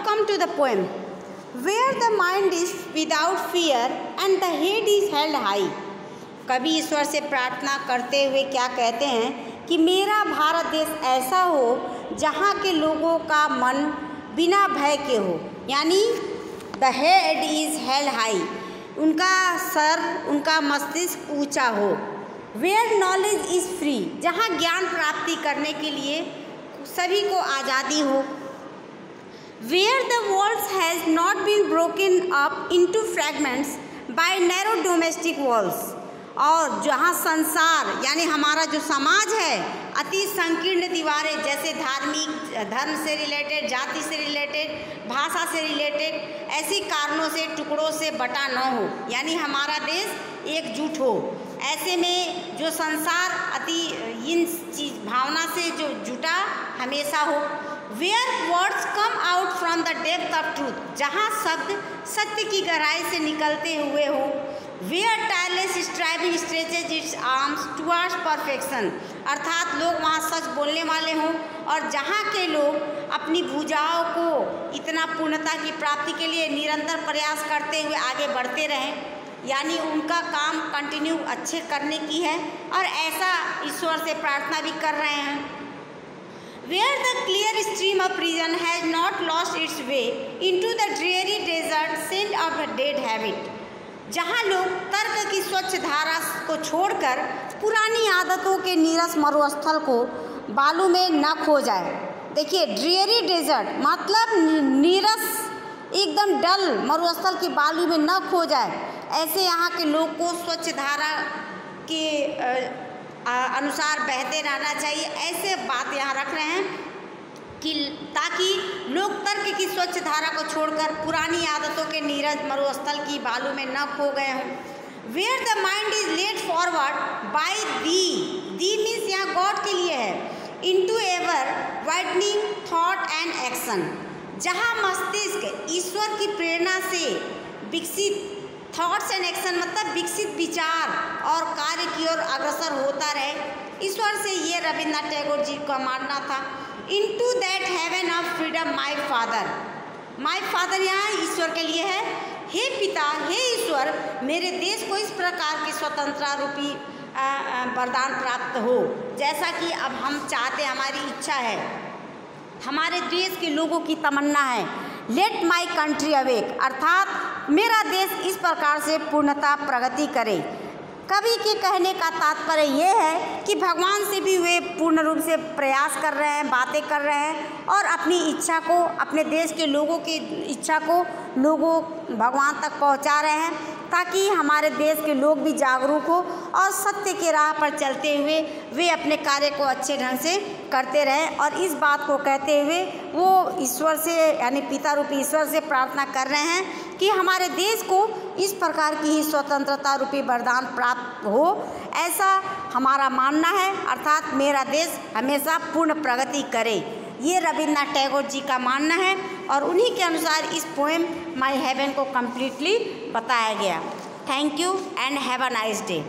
come to the poem. Where the mind is without fear and the head is held high. कवि ईश्वर से प्रार्थना करते हुए क्या कहते हैं कि मेरा भारत देश ऐसा हो जहाँ के लोगों का मन बिना भय के हो, यानी the head is held high, उनका सर, उनका मस्तिष्क ऊंचा हो। वेयर नॉलेज इज़ फ्री, जहाँ ज्ञान प्राप्ति करने के लिए सभी को आज़ादी हो। Where the world has not been broken up into fragments by narrow domestic walls, और जहाँ संसार यानी हमारा जो समाज है अति संकीर्ण दीवारें, जैसे धार्मिक, धर्म से रिलेटेड, जाति से रिलेटेड, भाषा से रिलेटेड, ऐसी कारणों से टुकड़ों से बटा न हो, यानी हमारा देश एकजुट हो। ऐसे में जो संसार अति इन भावना से जो जुटा हमेशा हो। Where words come out from the depth of truth, जहाँ शब्द सत्य की गहराई से निकलते हुए हो। Where tireless striving stretches its arms towards perfection, अर्थात लोग वहाँ सच बोलने वाले हों और जहाँ के लोग अपनी भुजाओं को इतना पूर्णता की प्राप्ति के लिए निरंतर प्रयास करते हुए आगे बढ़ते रहें, यानी उनका काम कंटिन्यू अच्छे करने की है, और ऐसा ईश्वर से प्रार्थना भी कर रहे हैं। Where the clear stream of reason has not lost its way into the dreary desert scent of a dead habit, जहाँ लोग तर्क की स्वच्छ धारा को छोड़कर पुरानी आदतों के नीरस मरुस्थल को बालू में न खो जाए। देखिए, ड्रियरी डेजर्ट मतलब नीरस एकदम डल मरुस्थल की बालू में न खो जाए, ऐसे यहाँ के लोग को स्वच्छ धारा के अनुसार बहते रहना चाहिए। ऐसे बात यहाँ रख रहे हैं कि ताकि लोग तर्क की स्वच्छ धारा को छोड़कर पुरानी आदतों के नीरज मरुस्थल की बालू में न खो गए हों। Where the mind is led forward by the means यहाँ गॉड के लिए है, into ever widening thought and action, जहाँ मस्तिष्क ईश्वर की प्रेरणा से विकसित, थॉट्स एंड एक्शन मतलब विकसित विचार और कार्य की ओर अग्रसर होता रहे। ईश्वर से ये रविन्द्रनाथ टैगोर जी का मानना था। Into that heaven of freedom my father यहाँ ईश्वर के लिए है। हे पिता, हे ईश्वर, मेरे देश को इस प्रकार की स्वतंत्रता रूपी वरदान प्राप्त हो, जैसा कि अब हम चाहते, हमारी इच्छा है, हमारे देश के लोगों की तमन्ना है। लेट माई कंट्री अवेक, अर्थात मेरा देश इस प्रकार से पूर्णता प्रगति करे। कवि के कहने का तात्पर्य ये है कि भगवान से भी वे पूर्ण रूप से प्रयास कर रहे हैं, बातें कर रहे हैं और अपनी इच्छा को, अपने देश के लोगों की इच्छा को लोगों भगवान तक पहुंचा रहे हैं, ताकि हमारे देश के लोग भी जागरूक हो और सत्य के राह पर चलते हुए वे अपने कार्य को अच्छे ढंग से करते रहें। और इस बात को कहते हुए वो ईश्वर से, यानी पिता रूपी ईश्वर से प्रार्थना कर रहे हैं कि हमारे देश को इस प्रकार की ही स्वतंत्रता रूपी वरदान प्राप्त हो, ऐसा हमारा मानना है, अर्थात मेरा देश हमेशा पूर्ण प्रगति करे। ये रविन्द्रनाथ टैगोर जी का मानना है और उन्हीं के अनुसार इस पोएम माय हेवन को कम्प्लीटली बताया गया। Thank you and have a nice day.